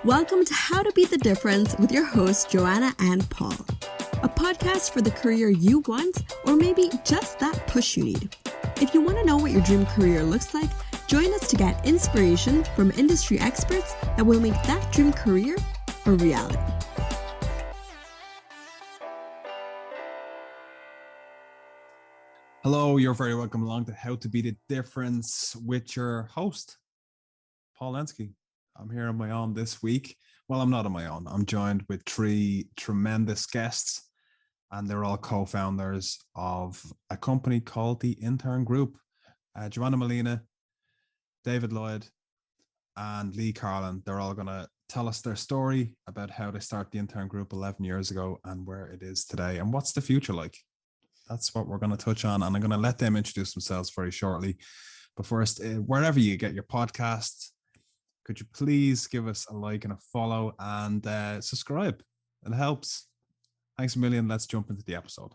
Welcome to How to Beat the Difference with your hosts, Joanna and Paul. A podcast for the career you want, or maybe just that push you need. If you want to know what your dream career looks like, join us to get inspiration from industry experts that will make that dream career a reality. Hello, you're very welcome along to How to Beat the Difference with your host, Paul Lynskey. I'm here on my own this week. Well, I'm not on my own. I'm joined with three tremendous guests, and they're all co-founders of a company called the Intern Group. Johanna Molina, David Lloyd, and Lee Carlin. They're all going to tell us their story about how they started the Intern Group 11 years ago and where it is today and what's the future like. That's what we're going to touch on, and I'm going to let them introduce themselves very shortly. But first, wherever you get your podcast, could you please give us a like and a follow and subscribe? It helps. Thanks a million. Let's jump into the episode.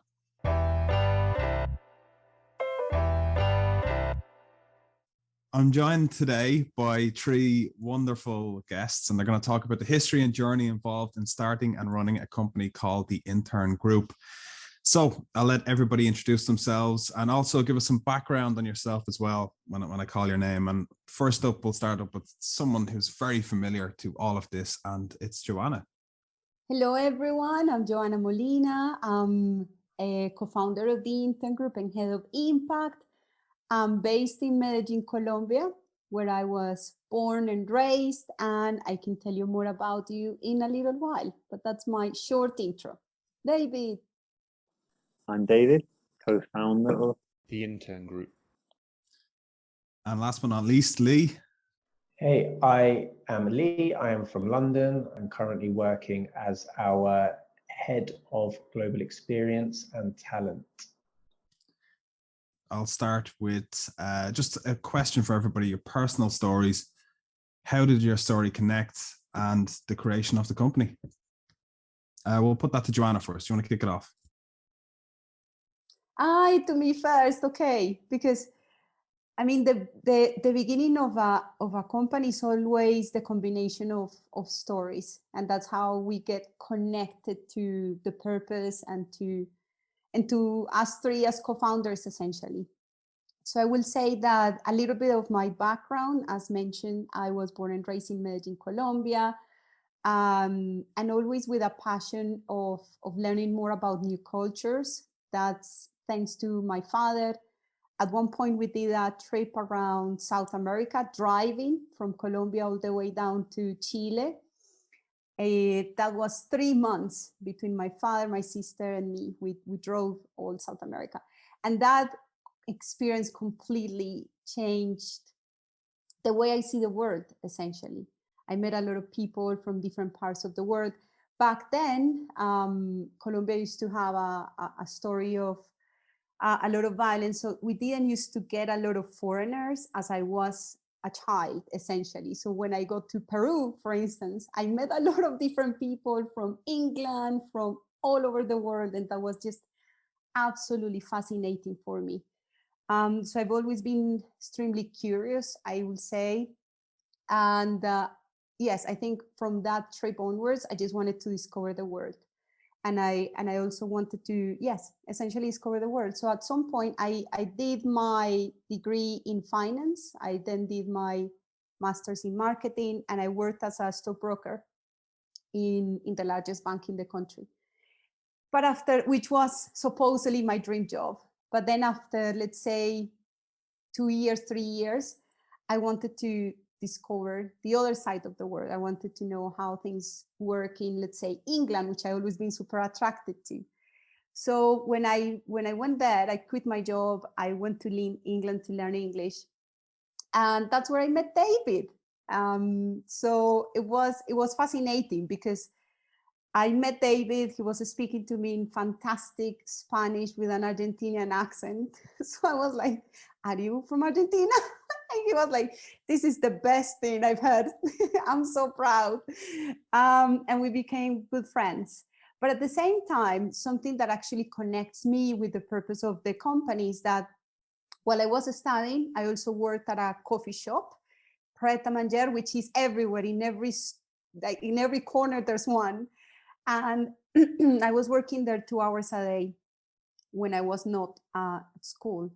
I'm joined today by three wonderful guests, and they're going to talk about the history and journey involved in starting and running a company called the Intern Group. So I'll let everybody introduce themselves and also give us some background on yourself as well when I call your name. And first up, we'll start up with someone who's very familiar to all of this, and it's Joanna. Hello, everyone. I'm Joanna Molina. I'm a co-founder of the Intern Group and head of Impact. I'm based in Medellin, Colombia, where I was born and raised, and I can tell you more about you in a little while, but that's my short intro. David. I'm David, co-founder of the Intern Group. And last but not least, Lee. Hey, I am Lee. I am from London. I'm currently working as our head of global experience and talent. I'll start with just a question for everybody, your personal stories. How did your story connect and the creation of the company? We'll put that to Joanna first. You want to kick it off? To me first, okay, because I mean the beginning of a company is always the combination of stories, and that's how we get connected to the purpose and to us three as co-founders essentially. So I will say that a little bit of my background, as mentioned, I was born and raised in Medellin, Colombia, and always with a passion of learning more about new cultures. That's thanks to my father. At one point, we did a trip around South America, driving from Colombia all the way down to Chile. That was 3 months between my father, my sister, and me. We drove all South America. And that experience completely changed the way I see the world, essentially. I met a lot of people from different parts of the world. Back then, Colombia used to have a story of a lot of violence. So we didn't used to get a lot of foreigners as I was a child, essentially. So when I got to Peru, for instance, I met a lot of different people from England, from all over the world. And that was just absolutely fascinating for me. So I've always been extremely curious, I will say. And yes, I think from that trip onwards, I just wanted to discover the world. And I also wanted to, essentially discover the world. So at some point, I did my degree in finance. I then did my master's in marketing, and I worked as a stockbroker in the largest bank in the country. But after, which was supposedly my dream job. But then after, let's say, 2 years, 3 years, I wanted to discover the other side of the world. I wanted to know how things work in, let's say, England, which I always been super attracted to. So when I went there, I quit my job. I went to England to learn English, and that's where I met David. So it was fascinating because I met David. He was speaking to me in fantastic Spanish with an Argentinian accent. So I was like, "Are you from Argentina?" And he was like, "This is the best thing I've heard." I'm so proud. And we became good friends. But at the same time, something that actually connects me with the purpose of the company is that while I was studying, I also worked at a coffee shop, Pret a Manger, which is everywhere in every like in every corner there's one. And I was working there 2 hours a day when I was not at school.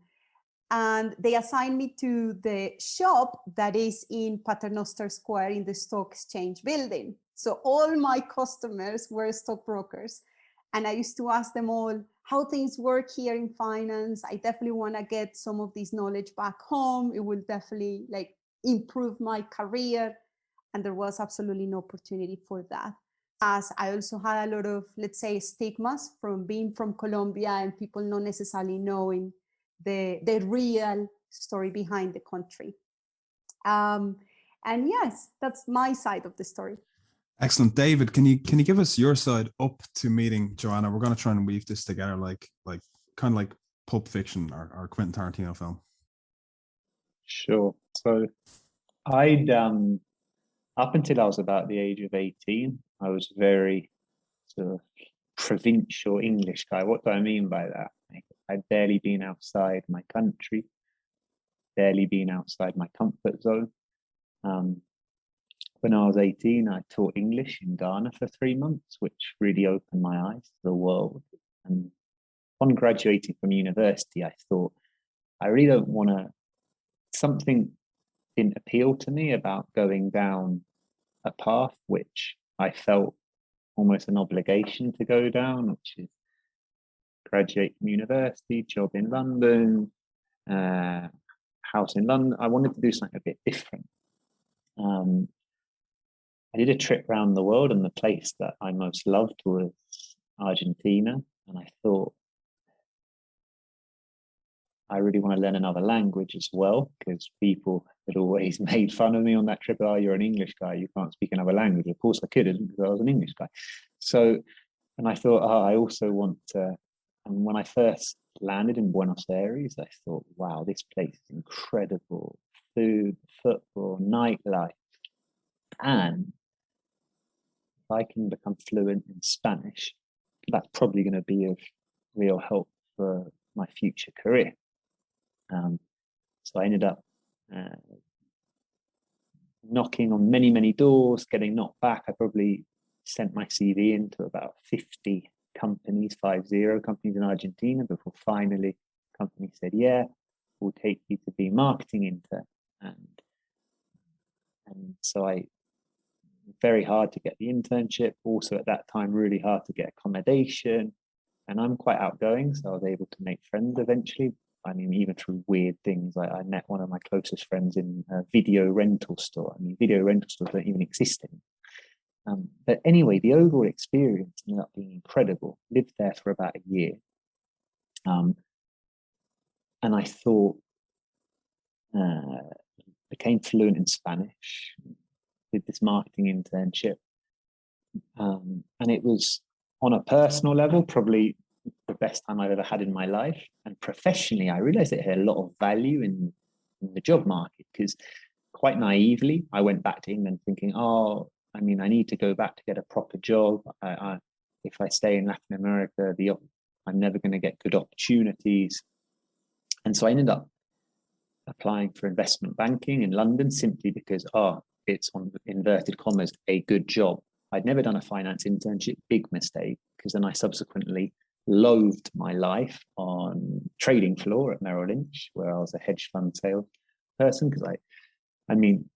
And they assigned me to the shop that is in Paternoster Square in the Stock Exchange building. So all my customers were stockbrokers. And I used to ask them all how things work here in finance. I definitely want to get some of this knowledge back home. It will definitely like improve my career. And there was absolutely no opportunity for that. As I also had a lot of, let's say, stigmas from being from Colombia and people not necessarily knowing the real story behind the country. And yes, that's my side of the story. Excellent. David, can you give us your side up to meeting Joanna? We're going to try and weave this together like kind of like Pulp Fiction or Quentin Tarantino film. Sure. So I'd up until I was about the age of 18, I was very sort of provincial English guy. What do I mean by that? I'd barely been outside my country, barely been outside my comfort zone. When I was 18, I taught English in Ghana for 3 months, which really opened my eyes to the world. And upon graduating from university, I thought, I really don't want to, something didn't appeal to me about going down a path which I felt almost an obligation to go down, which is graduate from university, job in London, house in London. I wanted to do something a bit different. I did a trip around the world, and the place that I most loved was Argentina. And I thought, I really want to learn another language as well, because people had always made fun of me on that trip. Oh, you're an English guy, you can't speak another language. Of course I couldn't, because I was an English guy. So, and I thought, oh, I also want to, and when I first landed in Buenos Aires, I thought, wow, this place is incredible. Food, football, nightlife. And if I can become fluent in Spanish, that's probably going to be of real help for my future career. So I ended up knocking on many, many doors, getting knocked back. I probably sent my CV into about 50 companies, 50 companies in Argentina, before finally the company said, yeah, we'll take you to be marketing intern. And so very hard to get the internship. Also at that time, really hard to get accommodation. And I'm quite outgoing, so I was able to make friends eventually. I mean, even through weird things. I met one of my closest friends in a video rental store. I mean, video rental stores don't even exist anymore. But anyway, the overall experience ended up being incredible. Lived there for about a year. And I thought, became fluent in Spanish, did this marketing internship. And it was, on a personal level, probably the best time I've ever had in my life. And professionally, I realized it had a lot of value in the job market, because quite naively, I went back to England thinking, oh, I mean, I need to go back to get a proper job. If I stay in Latin America, I'm never going to get good opportunities. And so I ended up applying for investment banking in London, simply because, it's on inverted commas, a good job. I'd never done a finance internship, big mistake, because then I subsequently loathed my life on trading floor at Merrill Lynch, where I was a hedge fund sales person, because I mean,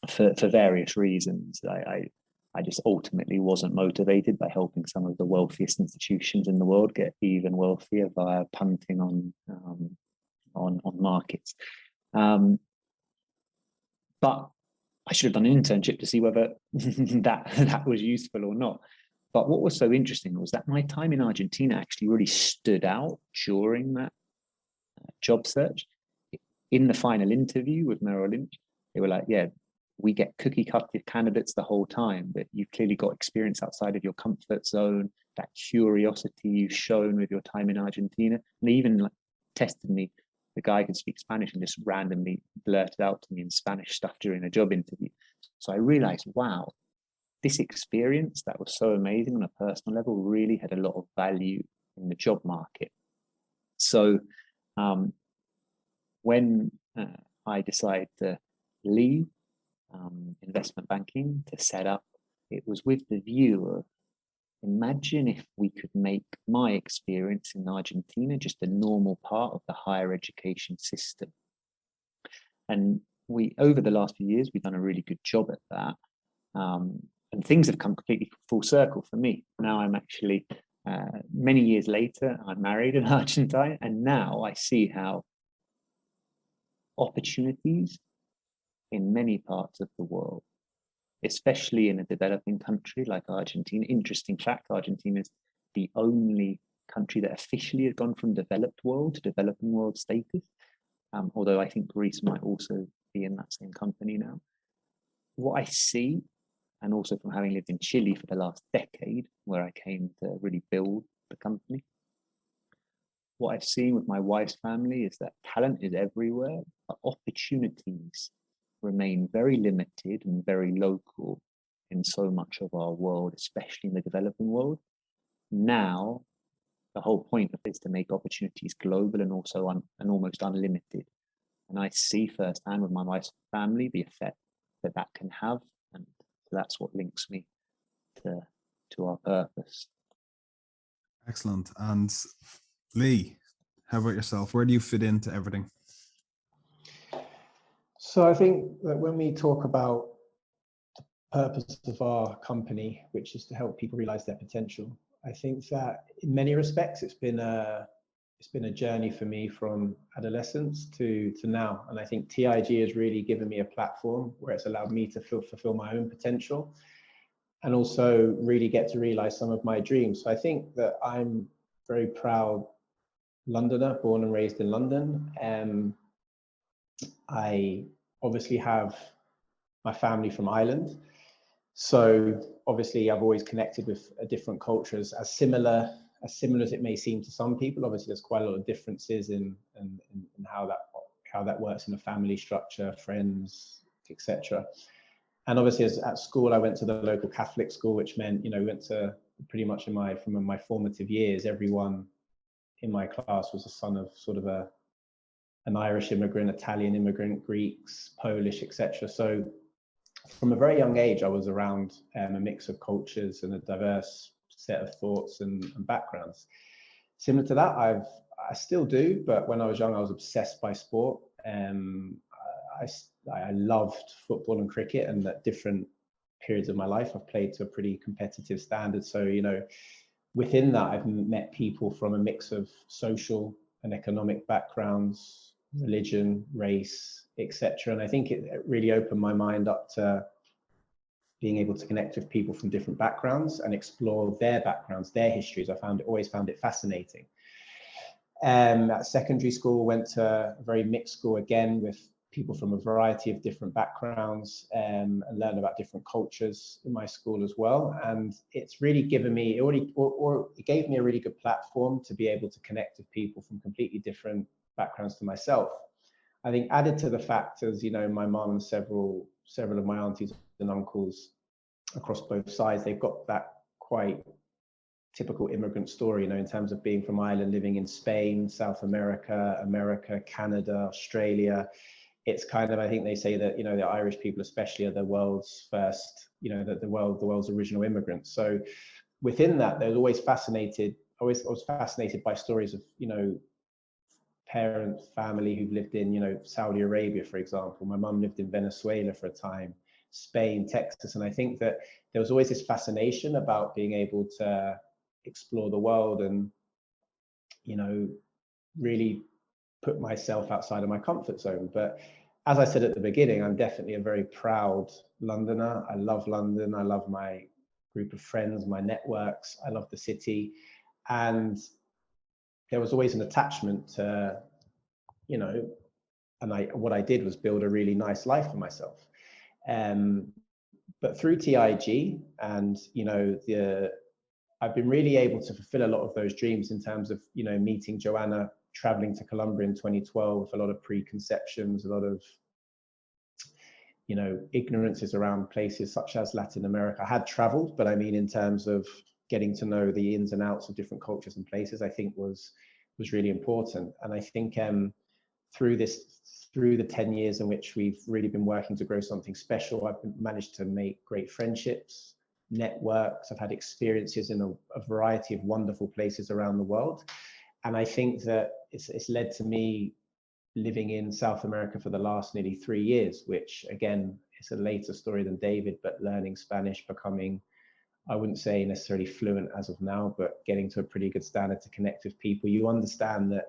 for various reasons, I just ultimately wasn't motivated by helping some of the wealthiest institutions in the world get even wealthier via punting on markets. But I should have done an internship to see whether that was useful or not. But what was so interesting was that my time in Argentina actually really stood out during that job search. In the final interview with Merrill Lynch, they were like, yeah, we get cookie cutter candidates the whole time, but you've clearly got experience outside of your comfort zone, that curiosity you've shown with your time in Argentina. And they even tested me. The guy could speak Spanish and just randomly blurted out to me in Spanish stuff during a job interview. So I realized, wow, this experience that was so amazing on a personal level really had a lot of value in the job market. So when I decided to leave, investment banking to set up, it was with the view of, imagine if we could make my experience in Argentina just a normal part of the higher education system. And over the last few years, we've done a really good job at that. And things have come completely full circle for me. Now I'm actually, many years later, I'm married in Argentina, and now I see how opportunities in many parts of the world, especially in a developing country like Argentina. Interesting fact, Argentina is the only country that officially has gone from developed world to developing world status, although I think Greece might also be in that same company now. What I see, and also from having lived in Chile for the last decade, where I came to really build the company, what I've seen with my wife's family is that talent is everywhere, but opportunities remain very limited and very local in so much of our world, especially in the developing world. Now, the whole point of it is to make opportunities global and also and almost unlimited. And I see firsthand with my wife's family the effect that can have, and that's what links me to our purpose. Excellent. And Lee, how about yourself? Where do you fit into everything? So I think that when we talk about the purpose of our company, which is to help people realize their potential, I think that in many respects it's been a journey for me from adolescence to now. And I think TIG has really given me a platform where it's allowed me to fulfill my own potential and also really get to realize some of my dreams. So I think that I'm very proud Londoner, born and raised in London. I obviously have my family from Ireland. So obviously I've always connected with different cultures, as similar as it may seem to some people. Obviously there's quite a lot of differences in how that works in a family structure, friends, etc. And obviously at school, I went to the local Catholic school, which meant, we went to pretty much from my formative years, everyone in my class was a son of sort of an Irish immigrant, Italian immigrant, Greeks, Polish, etc. So from a very young age, I was around a mix of cultures and a diverse set of thoughts and backgrounds. Similar to that, I still do, but when I was young, I was obsessed by sport. I loved football and cricket, and at different periods of my life, I've played to a pretty competitive standard. So, within that, I've met people from a mix of social and economic backgrounds, religion, race, etc. And I think it really opened my mind up to being able to connect with people from different backgrounds and explore their backgrounds, their histories. Always found it fascinating. At secondary school, went to a very mixed school again with people from a variety of different backgrounds, and learn about different cultures in my school as well. And it's really given me, it gave me a really good platform to be able to connect with people from completely different backgrounds to myself. I think added to the fact, as my mum and several of my aunties and uncles across both sides, they've got that quite typical immigrant story, in terms of being from Ireland, living in Spain, South America, Canada, Australia. It's kind of, I think they say that, the Irish people especially are the world's first, the world's original immigrants. So within that, I was fascinated by stories of, parents, family who've lived in, Saudi Arabia, for example. My mum lived in Venezuela for a time, Spain, Texas. And I think that there was always this fascination about being able to explore the world and, really put myself outside of my comfort zone. But as I said at the beginning, I'm definitely a very proud Londoner. I love London. I love my group of friends, my networks. I love the city. And there was always an attachment to, what I did was build a really nice life for myself. But through TIG and, I've been really able to fulfill a lot of those dreams in terms of, meeting Joanna, traveling to Colombia in 2012, a lot of preconceptions, a lot of, ignorances around places such as Latin America. I had traveled, but I mean, in terms of getting to know the ins and outs of different cultures and places, I think was really important. And I think through the 10 years in which we've really been working to grow something special, I've managed to make great friendships, networks. I've had experiences in a variety of wonderful places around the world. And I think that it's led to me living in South America for the last nearly 3 years, which again, is a later story than David, but learning Spanish, becoming, I wouldn't say necessarily fluent as of now, but getting to a pretty good standard to connect with people. You understand that,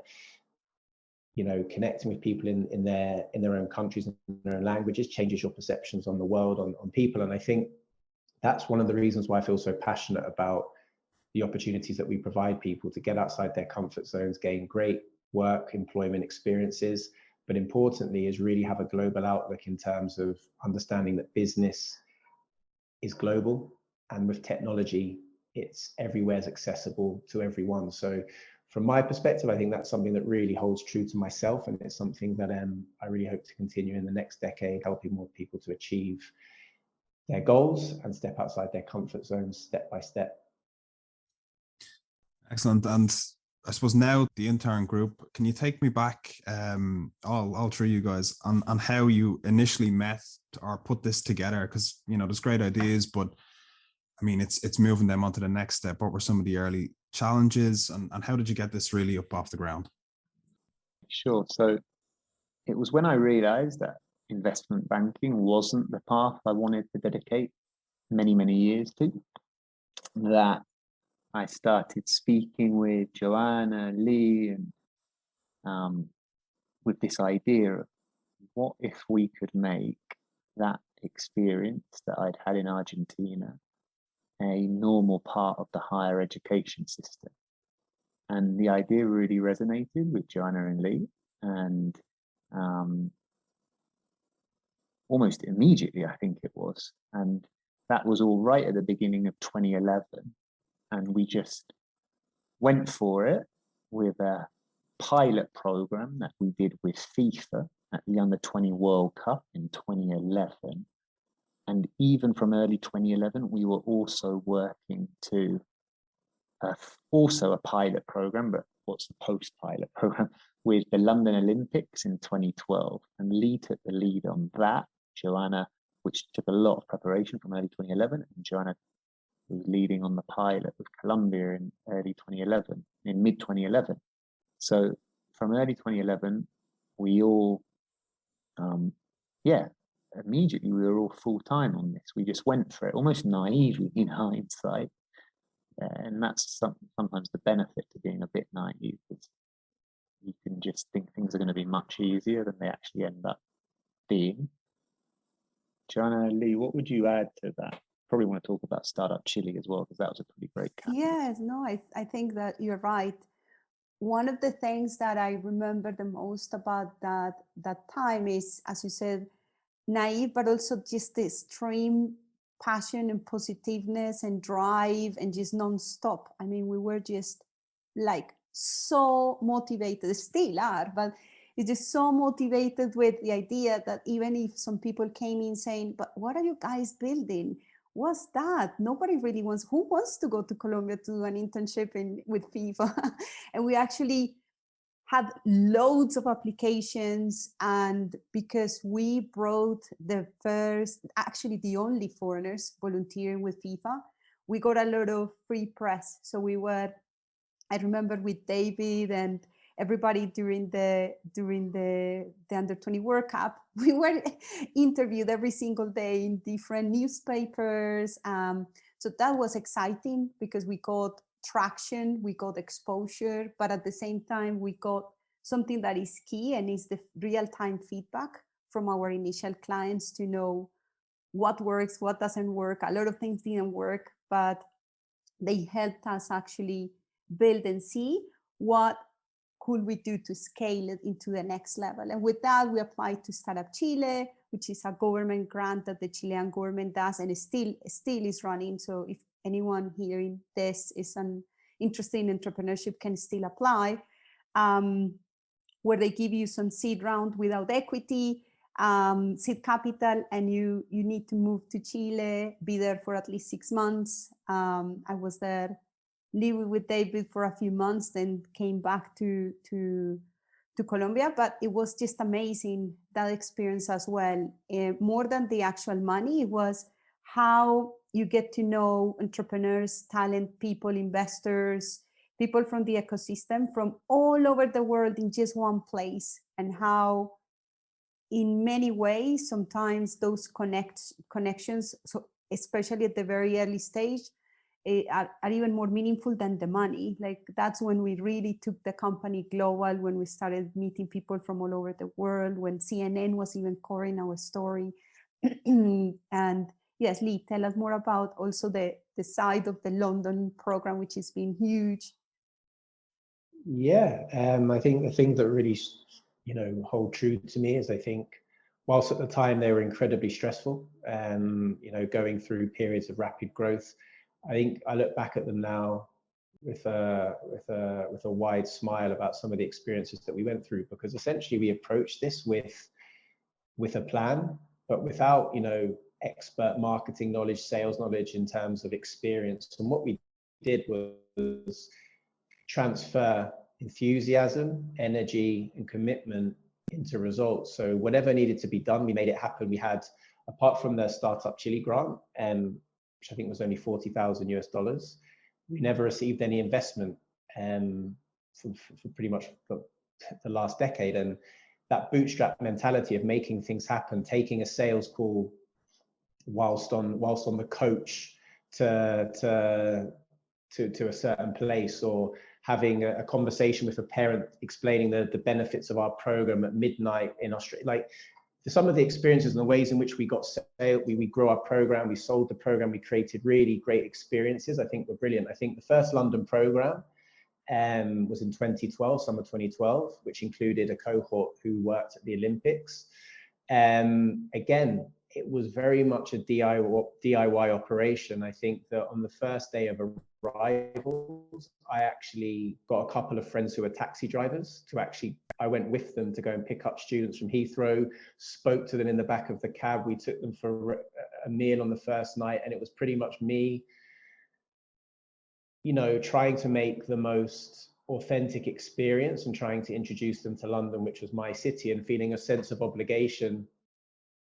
you know, connecting with people in their own countries and their own languages changes your perceptions on the world, on people. And I think that's one of the reasons why I feel so passionate about the opportunities that we provide people to get outside their comfort zones, gain great work, employment experiences, but importantly is really have a global outlook in terms of understanding that business is global, and with technology, it's everywhere is accessible to everyone. So from my perspective, I think that's something that really holds true to myself, and it's something that I really hope to continue in the next decade, helping more people to achieve their goals and step outside their comfort zones step by step. Excellent. And I suppose now the Intern Group, can you take me back, all three of you guys, on how you initially met or put this together? Because, you know, there's great ideas, but I mean, it's moving them onto the next step. What were some of the early challenges, and how did you get this really up off the ground? Sure. So it was when I realized that investment banking wasn't the path I wanted to dedicate many, many years to, that I started speaking with Joanna, Lee, and with this idea of what if we could make that experience that I'd had in Argentina a normal part of the higher education system. And the idea really resonated with Joanna and Lee, and almost immediately, I think it was. And that was all right at the beginning of 2011. And we just went for it with a pilot program that we did with FIFA at the Under-20 World Cup in 2011. And even from early 2011, we were also working to also a pilot program, but what's the post-pilot program, with the London Olympics in 2012. And Lee took the lead on that. Joanna, which took a lot of preparation from early 2011, and Joanna was leading on the pilot with Colombia in mid 2011. So from early 2011, we all, immediately we were all full time on this. We just went for it, almost naively in hindsight. And that's sometimes the benefit to being a bit naive, is you can just think things are going to be much easier than they actually end up being. Joanna, Lee, what would you add to that? Probably want to talk about Startup Chile as well, because that was a pretty great catalyst. Yes, no, I think that you're right. One of the things that I remember the most about that time is, as you said, naive, but also just the extreme passion and positiveness and drive and just nonstop. I mean, we were just like so motivated, still are, but it's just so motivated with the idea that even if some people came in saying, but what are you guys building? What's that? Nobody really wants, who wants to go to Colombia to do an internship with FIFA? And we actually had loads of applications, and because we brought the only foreigners volunteering with FIFA, we got a lot of free press. So I remember with David and everybody during the Under-20 World Cup, we were interviewed every single day in different newspapers. So that was exciting because we got traction, we got exposure, but at the same time, we got something that is key, and is the real-time feedback from our initial clients to know what works, what doesn't work. A lot of things didn't work, but they helped us actually build and see what could we do to scale it into the next level. And with that, we applied to Startup Chile, which is a government grant that the Chilean government does, and it still is running. So if anyone hearing this is interested in entrepreneurship, can still apply, where they give you some seed round without equity, seed capital, and you need to move to Chile, be there for at least 6 months. I was there living with David for a few months, then came back to to Colombia, but it was just amazing, that experience as well. More than the actual money, it was how you get to know entrepreneurs, talent people, investors, people from the ecosystem from all over the world in just one place, and how in many ways sometimes those connections, so especially at the very early stage, are even more meaningful than the money. Like that's when we really took the company global, when we started meeting people from all over the world, when CNN was even covering our story. And yes, Lee, tell us more about also the side of the London program, which has been huge. Yeah, I think the thing that really, hold true to me is I think whilst at the time they were incredibly stressful, going through periods of rapid growth, I think I look back at them now with a wide smile about some of the experiences that we went through, because essentially we approached this with a plan, but without, expert marketing knowledge, sales knowledge in terms of experience. And what we did was transfer enthusiasm, energy, and commitment into results. So whatever needed to be done, we made it happen. We had, apart from the Startup Chile grant, which I think was only $40,000, we never received any investment for pretty much the last decade. And that bootstrap mentality of making things happen, taking a sales call whilst on the coach to a certain place, or having a conversation with a parent explaining the benefits of our program at midnight in Australia. Like some of the experiences and the ways in which we got sale, we grew our program, we sold the program, we created really great experiences, I think were brilliant. I think the first London program was in 2012, summer 2012, which included a cohort who worked at the Olympics. Again, it was very much a DIY operation. I think that on the first day of arrivals, I actually got a couple of friends who were taxi drivers I went with them to go and pick up students from Heathrow, spoke to them in the back of the cab. We took them for a meal on the first night, and it was pretty much me, trying to make the most authentic experience and trying to introduce them to London, which was my city, and feeling a sense of obligation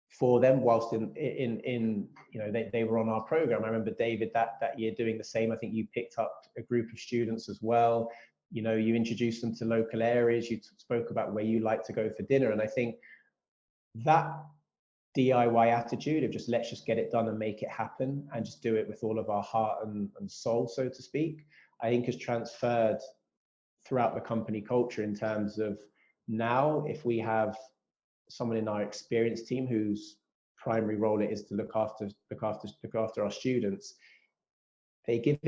for them whilst they were on our program. I remember David that year doing the same. I think you picked up a group of students as well. You introduced them to local areas. You spoke about where you like to go for dinner. And I think that DIY attitude of let's just get it done and make it happen and just do it with all of our heart and soul, so to speak, I think has transferred throughout the company culture, in terms of now, if we have someone in our experience team whose primary role it is to look after our students, they give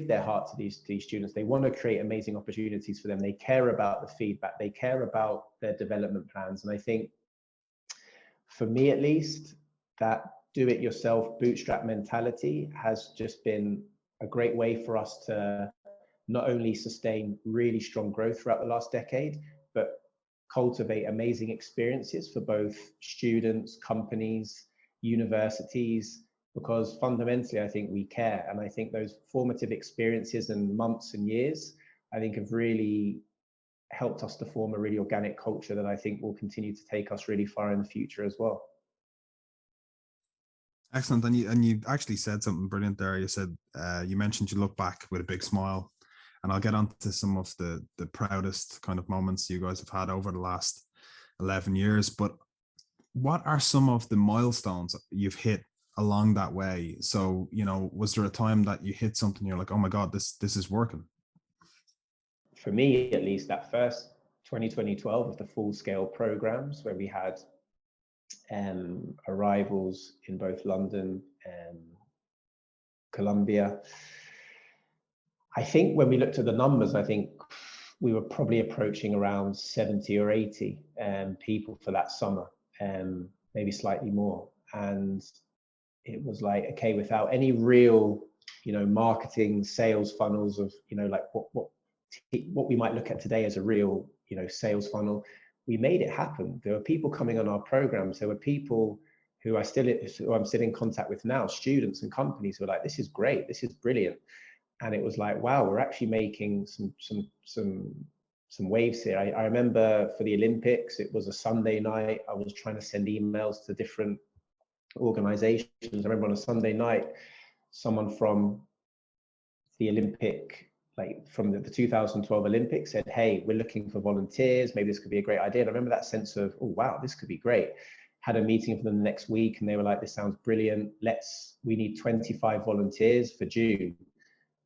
their heart to these students. They want to create amazing opportunities for them. They care about the feedback. They care about their development plans. And I think, for me at least, that do-it-yourself bootstrap mentality has just been a great way for us to not only sustain really strong growth throughout the last decade, but cultivate amazing experiences for both students, companies, universities, because fundamentally I think we care. And I think those formative experiences and months and years, I think have really helped us to form a really organic culture that I think will continue to take us really far in the future as well. Excellent. And you actually said something brilliant there. You said, you mentioned you look back with a big smile, and I'll get on to some of the proudest kind of moments you guys have had over the last 11 years. But what are some of the milestones you've hit along that way? So, was there a time that you hit something, you're like, oh my God, this is working? For me, at least, that first 2012 of the full-scale programs, where we had arrivals in both London and Colombia. I think when we looked at the numbers, I think we were probably approaching around 70 or 80 people for that summer, maybe slightly more. And it was like, okay, without any real, marketing, sales funnels of, like what we might look at today as a real, sales funnel, we made it happen. There were people coming on our programs. There were people who I'm still in contact with now, students and companies who are like, this is great, this is brilliant. And it was like, wow, we're actually making some waves here. I remember for the Olympics, it was a Sunday night. I was trying to send emails to different organizations. I remember on a Sunday night, someone from the Olympic, like from the 2012 Olympics said, hey, we're looking for volunteers. Maybe this could be a great idea. And I remember that sense of, oh, wow, this could be great. Had a meeting for them the next week and they were like, this sounds brilliant. We need 25 volunteers for June.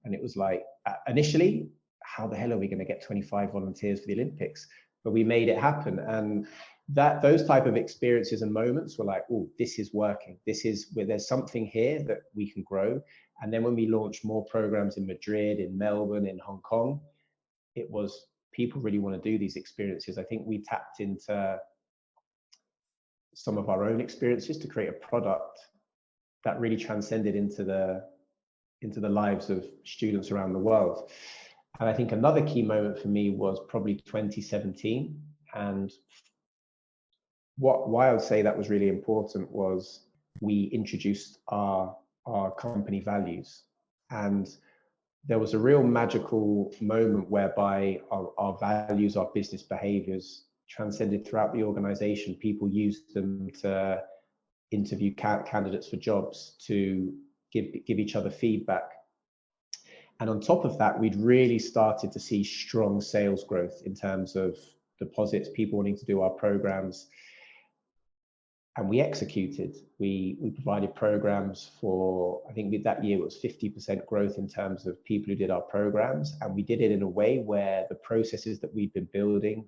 And it was like, initially, how the hell are we going to get 25 volunteers for the Olympics? But we made it happen. And those type of experiences and moments were like, oh, this is working. This is where there's something here that we can grow. And then when we launched more programs in Madrid, in Melbourne, in Hong Kong, it was people really want to do these experiences. I think we tapped into some of our own experiences to create a product that really transcended into the lives of students around the world. And I think another key moment for me was probably 2017. And why I would say that was really important was we introduced our company values. And there was a real magical moment whereby our values, our business behaviors transcended throughout the organization. People used them to interview candidates for jobs, to give each other feedback. And on top of that, we'd really started to see strong sales growth in terms of deposits, people wanting to do our programs. And we executed. We provided programs for, I think that year it was 50% growth in terms of people who did our programs. And we did it in a way where the processes that we'd been building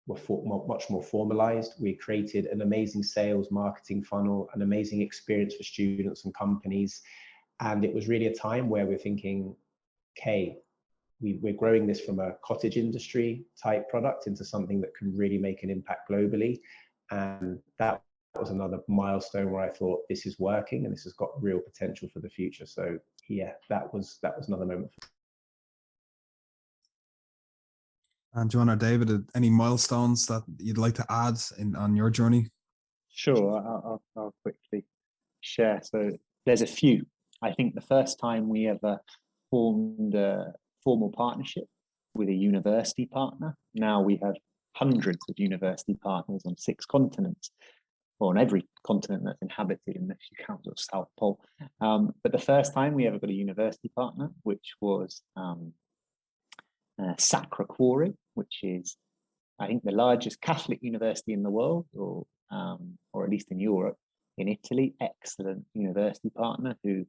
were much more formalized. We created an amazing sales marketing funnel, an amazing experience for students and companies. And it was really a time where we're thinking, okay, we're growing this from a cottage industry type product into something that can really make an impact globally. And that was another milestone where I thought this is working and this has got real potential for the future. So yeah, that was another moment. And Joanna, David, any milestones that you'd like to add on your journey? Sure, I'll quickly share. So there's a few. I think the first time we ever formed a formal partnership with a university partner. Now we have hundreds of university partners on 6 continents, or on every continent that's inhabited, unless you count the South Pole. But the first time we ever got a university partner, which was Sacra Cuore, which is, I think, the largest Catholic university in the world, or at least in Europe, in Italy. Excellent university partner who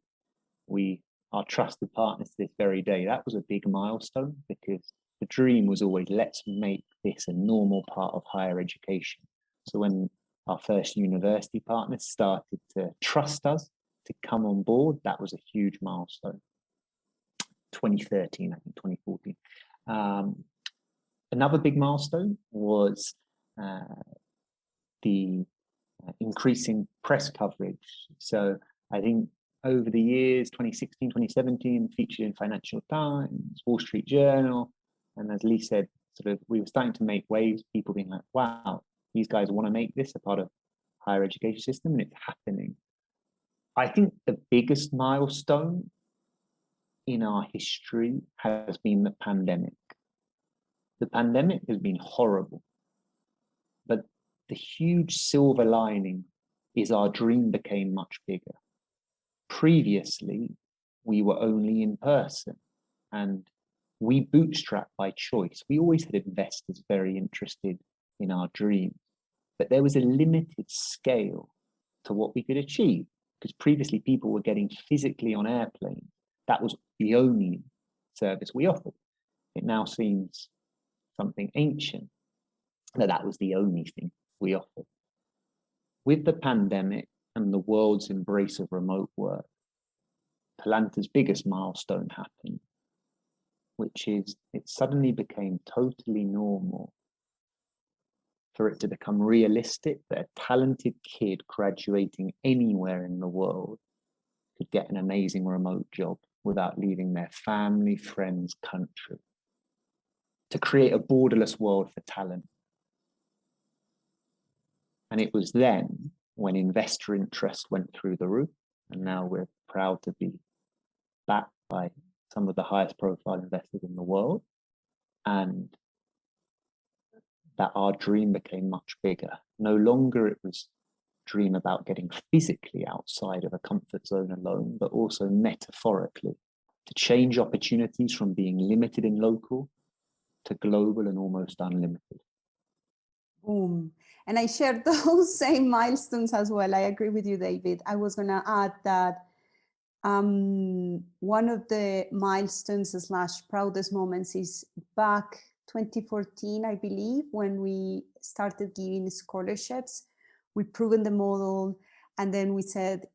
we are trusted partners to this very day. That was a big milestone because the dream was always, let's make this a normal part of higher education. So when our first university partners started to trust us to come on board, that was a huge milestone. 2013, I think 2014. Another big milestone was the increasing press coverage. So I think over the years, 2016, 2017, featured in Financial Times, Wall Street Journal, and as Lee said, sort of we were starting to make waves, people being like, wow, these guys want to make this a part of higher education system, and it's happening. I think the biggest milestone in our history has been the pandemic. The pandemic has been horrible, but the huge silver lining is our dream became much bigger. Previously, we were only in person and we bootstrapped by choice. We always had investors very interested in our dream, but there was a limited scale to what we could achieve because previously people were getting physically on airplanes. That was the only service we offered. It now seems something ancient that was the only thing we offered. With the pandemic and the world's embrace of remote work, Palanta's biggest milestone happened, which is it suddenly became totally normal for it to become realistic that a talented kid graduating anywhere in the world could get an amazing remote job without leaving their family, friends, country, to create a borderless world for talent. And it was then when investor interest went through the roof, and now we're proud to be backed by some of the highest profile investors in the world. And that our dream became much bigger. No longer it was dream about getting physically outside of a comfort zone alone, but also metaphorically, to change opportunities from being limited and local to global and almost unlimited. Boom. And I share those same milestones as well. I agree with you, David. I was going to add that one of the milestones / proudest moments is back 2014, I believe, when we started giving scholarships. We proven the model, and then we said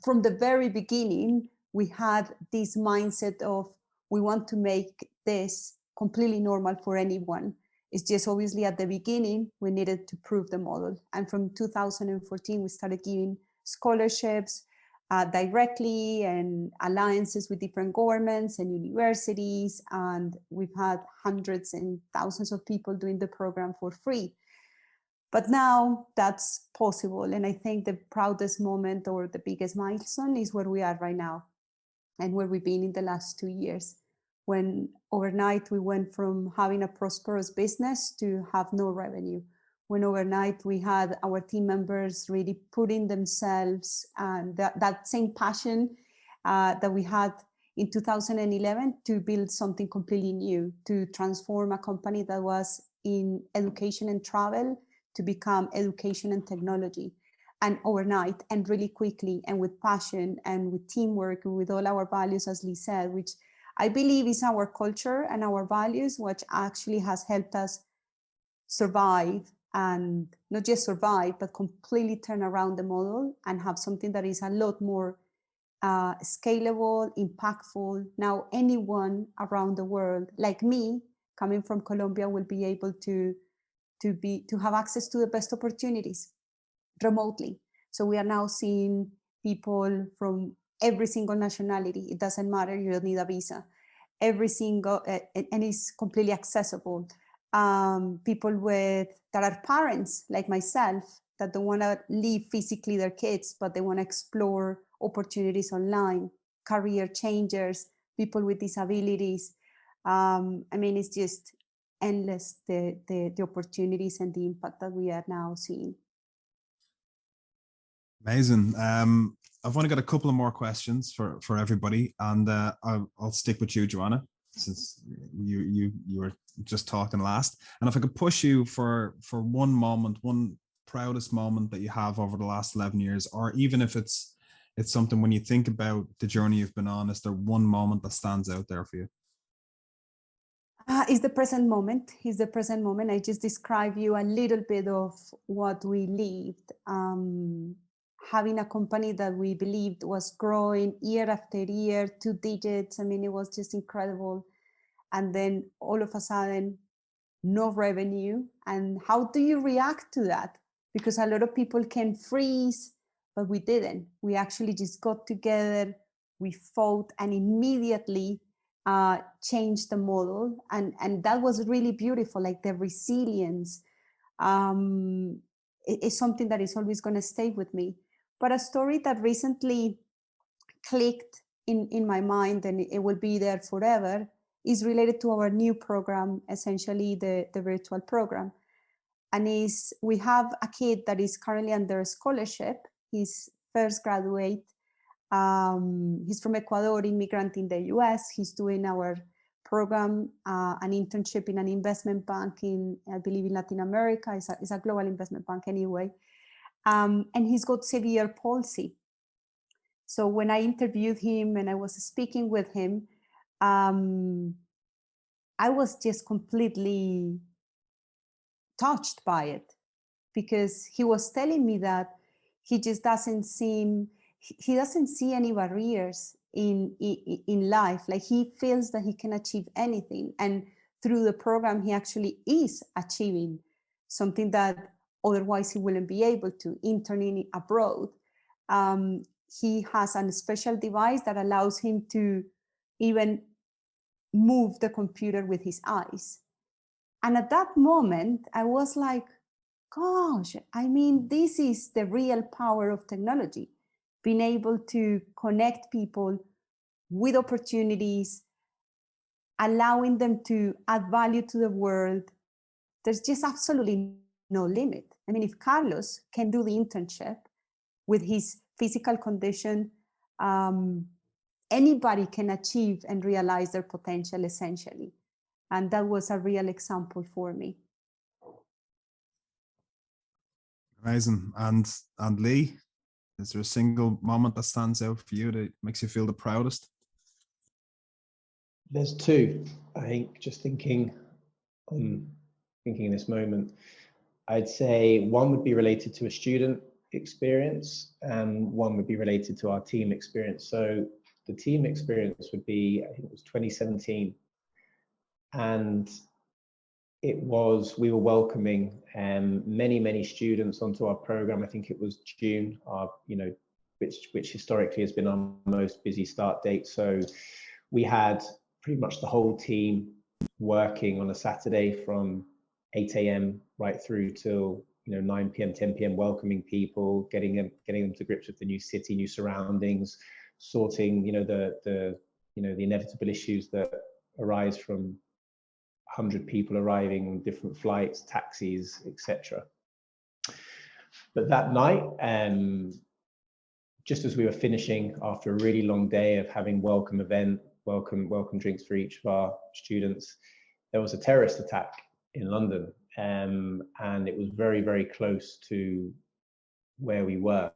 from the very beginning, we had this mindset of we want to make this completely normal for anyone. It's just obviously at the beginning, we needed to prove the model. And from 2014, we started giving scholarships directly and alliances with different governments and universities. And we've had hundreds and thousands of people doing the program for free. But now that's possible. And I think the proudest moment or the biggest milestone is where we are right now and where we've been in the last 2 years, when overnight we went from having a prosperous business to have no revenue. When overnight we had our team members really putting themselves and that same passion that we had in 2011 to build something completely new, to transform a company that was in education and travel to become education and technology. And overnight and really quickly and with passion and with teamwork and with all our values, as Lee said, which I believe is our culture and our values, which actually has helped us survive, and not just survive, but completely turn around the model and have something that is a lot more scalable, impactful. Now anyone around the world, like me, coming from Colombia, will be able to have access to the best opportunities remotely. So we are now seeing people from every single nationality. It doesn't matter, you don't need a visa. Every single, and it's completely accessible. People that are parents like myself that don't want to leave physically their kids, but they want to explore opportunities online, career changers, people with disabilities. I mean, it's just endless, the opportunities and the impact that we are now seeing. Amazing. I've only got a couple of more questions for everybody, and I'll stick with you, Joanna, since you were just talking last. And if I could push you for one moment, one proudest moment that you have over the last 11 years, or even if it's something when you think about the journey you've been on, is there one moment that stands out there for you? Is the present moment. Is the present moment. I just described you a little bit of what we lived. Having a company that we believed was growing year after year, 2 digits. I mean, it was just incredible. And then all of a sudden, no revenue. And how do you react to that? Because a lot of people can freeze, but we didn't. We actually just got together, we fought, and immediately changed the model. And that was really beautiful, like the resilience is something that is always going to stay with me. But a story that recently clicked in my mind, and it will be there forever, is related to our new program, essentially the virtual program. And we have a kid that is currently under a scholarship. He's first graduate. He's from Ecuador, immigrant in the US. He's doing our program, an internship in an investment bank I believe in Latin America. It's a global investment bank anyway. And he's got severe palsy. So when I interviewed him and I was speaking with him, I was just completely touched by it, because he was telling me that he just doesn't see any barriers in life. Like, he feels that he can achieve anything. And through the program, he actually is achieving something that otherwise he wouldn't be able to, interning abroad. He has a special device that allows him to even move the computer with his eyes. And at that moment, I was like, gosh, I mean, this is the real power of technology, being able to connect people with opportunities, allowing them to add value to the world there's just absolutely no limit. I mean, if Carlos can do the internship with his physical condition, anybody can achieve and realize their potential, essentially. And that was a real example for me. Amazing. And Lee, is there a single moment that stands out for you that makes you feel the proudest? There's two. I think just thinking in this moment, I'd say one would be related to a student experience and one would be related to our team experience. So the team experience would be, I think it was 2017. And we were welcoming many students onto our program. I think it was June, which historically has been our most busy start date. So we had pretty much the whole team working on a Saturday from 8 a.m. right through till 9 p.m., 10 p.m., welcoming people, getting them to grips with the new city, new surroundings, sorting the inevitable issues that arise from 100 people arriving, different flights, taxis, etc. But that night, just as we were finishing after a really long day of having welcome drinks for each of our students, there was a terrorist attack in London, and it was very, very close to where we were.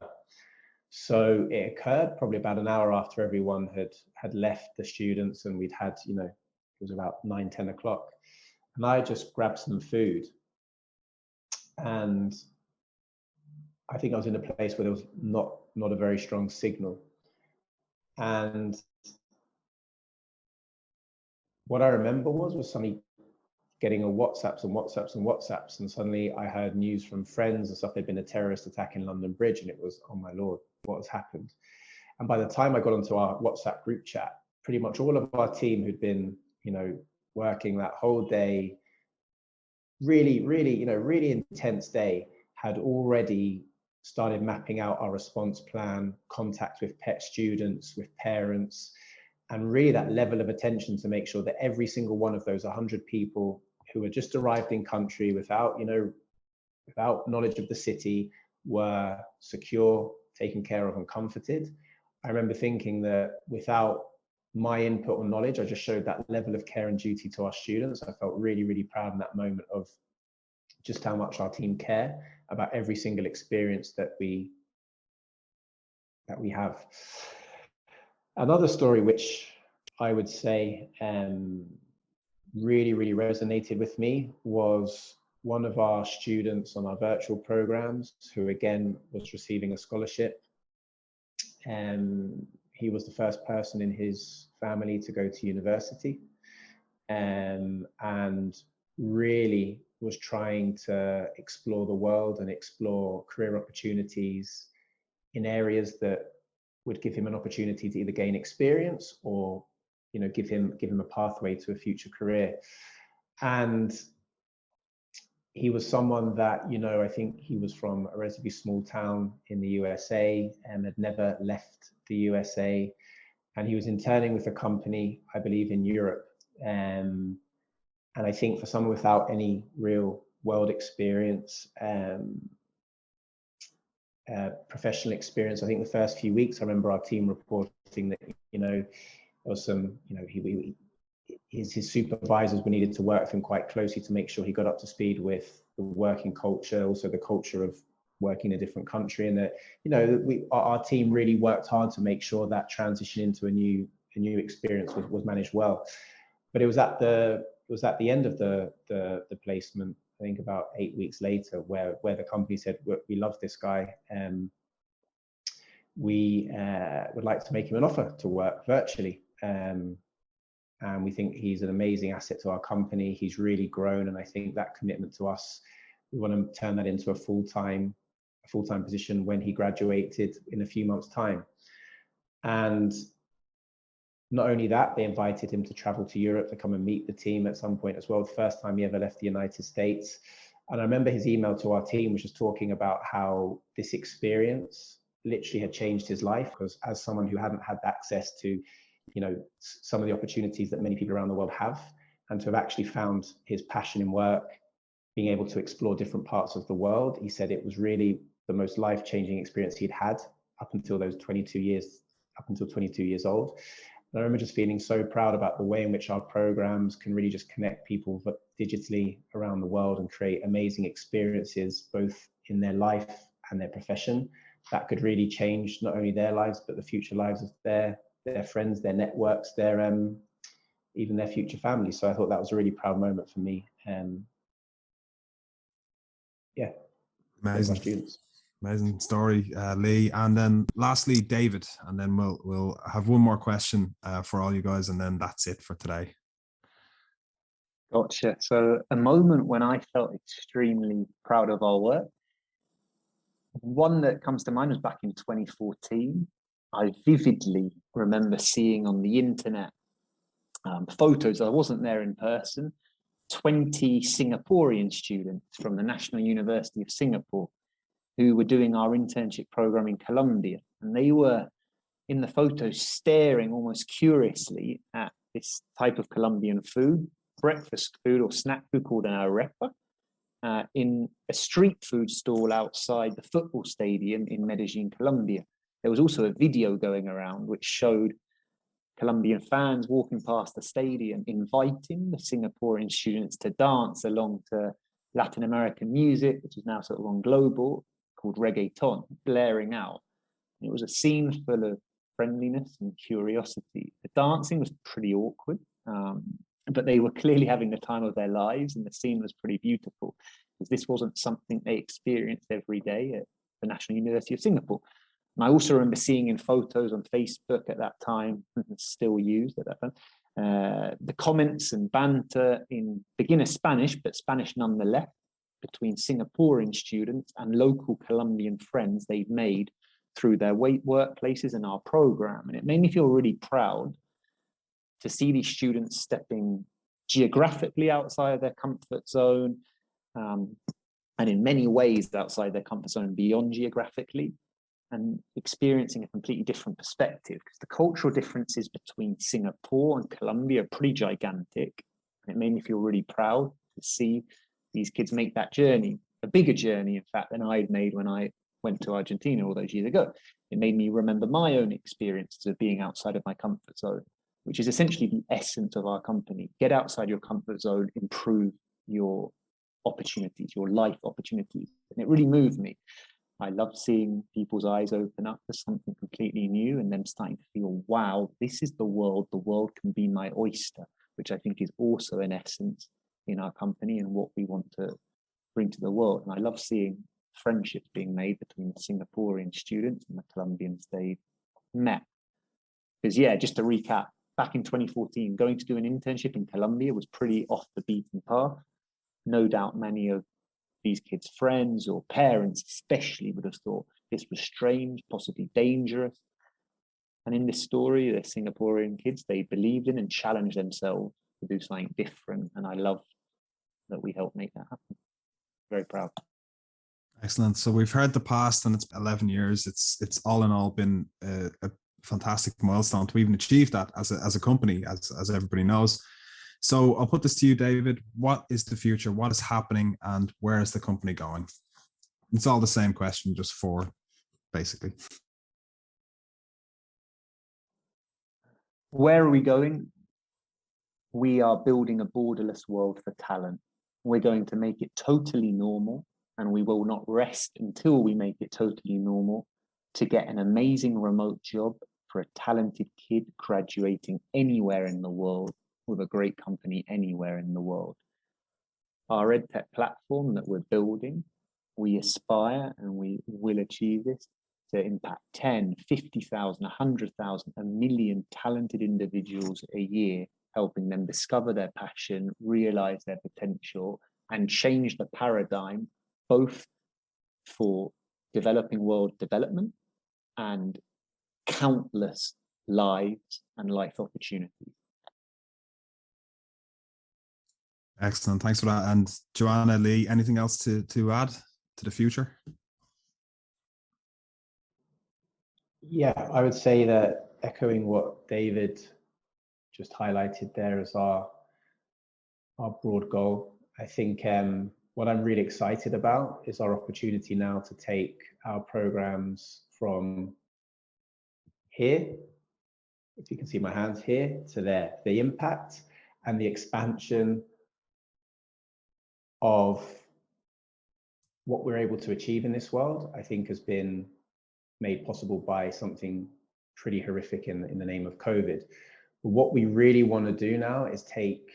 So it occurred probably about an hour after everyone had left, the students, and we'd had, it was about 9-10 o'clock. And I just grabbed some food. And I think I was in a place where there was not a very strong signal. And what I remember was suddenly getting WhatsApps and WhatsApps and WhatsApps. And suddenly I heard news from friends and stuff. There'd been a terrorist attack in London Bridge, and it was, oh my Lord, what has happened? And by the time I got onto our WhatsApp group chat, pretty much all of our team who'd been, working that whole day, really intense day, had already started mapping out our response plan, contact with pet students, with parents, and really that level of attention to make sure that every single one of those 100 people who had just arrived in country without knowledge of the city were secure, taken care of and comforted. I remember thinking that without my input or knowledge, I just showed that level of care and duty to our students. I felt really, really proud in that moment of just how much our team care about every single experience that we have. Another story which I would say really, really resonated with me was one of our students on our virtual programs who again was receiving a scholarship. He was the first person in his family to go to university, and really was trying to explore the world and explore career opportunities in areas that would give him an opportunity to either gain experience or give him a pathway to a future career. And he was someone that, I think he was from a relatively small town in the USA and had never left the USA. And he was interning with a company, I believe, in Europe. And I think for someone without any real world experience, professional experience, I think the first few weeks, I remember our team reporting that, there was some, his supervisors were needed to work with him quite closely to make sure he got up to speed with the working culture, also the culture of working in a different country, and that our team really worked hard to make sure that transition into a new experience was managed well. But it was at the end of the placement, I think about 8 weeks later, where the company said, we love this guy, and we would like to make him an offer to work virtually. And we think he's an amazing asset to our company. He's really grown, and I think that commitment to us, we want to turn that into a full-time position when he graduated in a few months' time. And not only that, they invited him to travel to Europe to come and meet the team at some point as well, the first time he ever left the United States. And I remember his email to our team, which was talking about how this experience literally had changed his life, because as someone who hadn't had access to some of the opportunities that many people around the world have, and to have actually found his passion in work, being able to explore different parts of the world. He said it was really the most life-changing experience he'd had up until 22 years old. And I remember just feeling so proud about the way in which our programs can really just connect people digitally around the world and create amazing experiences, both in their life and their profession, that could really change not only their lives, but the future lives of their friends, their networks, even their future families. So I thought that was a really proud moment for me. Yeah, Amazing. my students. Amazing story, Lee. And then lastly, David, and then we'll have one more question for all you guys, and then that's it for today. Gotcha. So a moment when I felt extremely proud of our work, one that comes to mind was back in 2014. I vividly remember seeing on the internet photos. I wasn't there in person. 20 Singaporean students from the National University of Singapore who were doing our internship program in Colombia. And they were in the photos staring almost curiously at this type of Colombian food, breakfast food or snack food called an arepa, in a street food stall outside the football stadium in Medellin, Colombia. There was also a video going around which showed Colombian fans walking past the stadium, inviting the Singaporean students to dance along to Latin American music, which is now sort of on global, called reggaeton, blaring out. It was a scene full of friendliness and curiosity. The dancing was pretty awkward, but they were clearly having the time of their lives, and the scene was pretty beautiful, because this wasn't something they experienced every day at the National University of Singapore. And I also remember seeing in photos on Facebook at that time, still used at that time, the comments and banter in beginner Spanish, but Spanish nonetheless, between Singaporean students and local Colombian friends they've made through their workplaces and our program. And it made me feel really proud to see these students stepping geographically outside of their comfort zone, and in many ways outside their comfort zone beyond geographically, and experiencing a completely different perspective, because the cultural differences between Singapore and Colombia are pretty gigantic. And it made me feel really proud to see these kids make that journey, a bigger journey, in fact, than I'd made when I went to Argentina all those years ago. It made me remember my own experiences of being outside of my comfort zone, which is essentially the essence of our company. Get outside your comfort zone, improve your opportunities, your life opportunities. And it really moved me. I love seeing people's eyes open up to something completely new and them starting to feel, wow, this is the world. The world can be my oyster, which I think is also an essence in our company and what we want to bring to the world. And I love seeing friendships being made between the Singaporean students and the Colombians they've met. Because yeah, just to recap, back in 2014, going to do an internship in Colombia was pretty off the beaten path. No doubt many of these kids' friends or parents especially would have thought this was strange, possibly dangerous. And in this story, the Singaporean kids, they believed in and challenged themselves to do something different. And I love that we helped make that happen. Very proud. Excellent. So we've heard the past, and it's 11 years. It's all in all been a fantastic milestone to even achieve that as a company, as everybody knows. So I'll put this to you, David. What is the future? What is happening, and where is the company going? It's all the same question, just four, basically. Where are we going? We are building a borderless world for talent. We're going to make it totally normal, and we will not rest until we make it totally normal to get an amazing remote job for a talented kid graduating anywhere in the world with a great company anywhere in the world. Our EdTech platform that we're building, we aspire and we will achieve this to impact 10, 50,000, 100,000, 1 million talented individuals a year, helping them discover their passion, realize their potential, and change the paradigm, both for developing world development and countless lives and life opportunities. Excellent. Thanks for that. And Joanna, Lee, anything else to add to the future? Yeah, I would say that echoing what David just highlighted there as our broad goal, I think what I'm really excited about is our opportunity now to take our programs from here, if you can see my hands here, to there. The impact and the expansion of what we're able to achieve in this world, I think has been made possible by something pretty horrific in the name of COVID. But what we really want to do now is take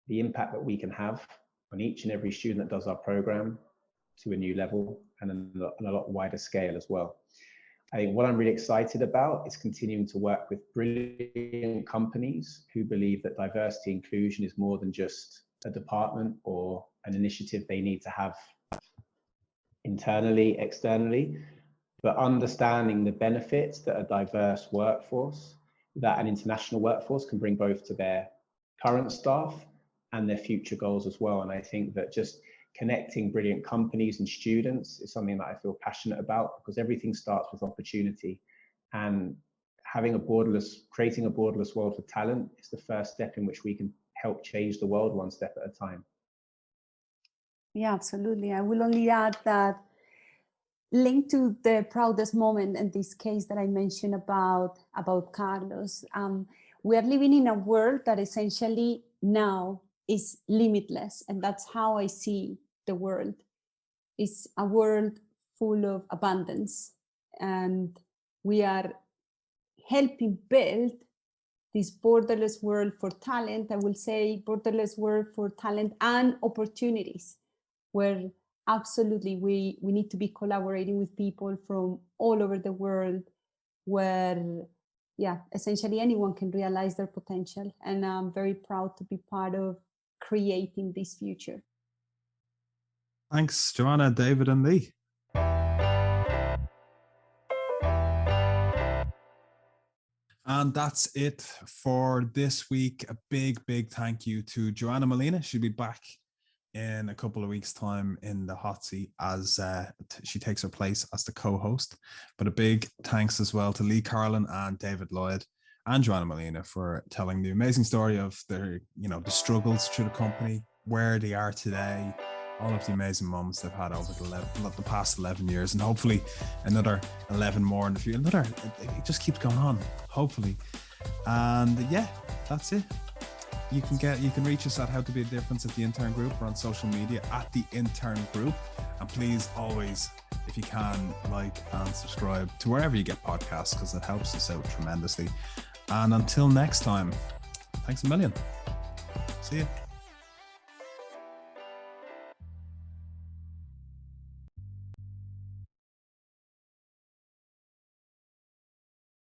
the impact that we can have on each and every student that does our program to a new level and on a lot wider scale as well. I think what I'm really excited about is continuing to work with brilliant companies who believe that diversity inclusion is more than just a department or an initiative they need to have internally, externally, but understanding the benefits that a diverse workforce, that an international workforce can bring both to their current staff and their future goals as well. And I think that just connecting brilliant companies and students is something that I feel passionate about, because everything starts with opportunity, and having creating a borderless world for talent is the first step in which we can help change the world one step at a time. Yeah, absolutely. I will only add that, linked to the proudest moment in this case that I mentioned about Carlos, we are living in a world that essentially now is limitless, and that's how I see the world. It's a world full of abundance, and we are helping build this borderless world for talent. I will say borderless world for talent and opportunities, where absolutely we need to be collaborating with people from all over the world, where essentially anyone can realize their potential. And I'm very proud to be part of creating this future. Thanks, Joanna, David, and Lee. And that's it for this week. A big thank you to Joanna Molina. She'll be back in a couple of weeks' time in the hot seat as she takes her place as the co-host. But a big thanks as well to Lee Carlin and David Lloyd and Joanna Molina for telling the amazing story of their, the struggles through the company, where they are today, all of the amazing moments they've had over the past 11 years, and hopefully another 11 more in the future. It just keeps going on, hopefully. And yeah, that's it. You can reach us at How to Be a Difference at the Intern Group, or on social media at the Intern Group. And please always, if you can, like and subscribe to wherever you get podcasts, because it helps us out tremendously. And until next time, thanks a million. See you.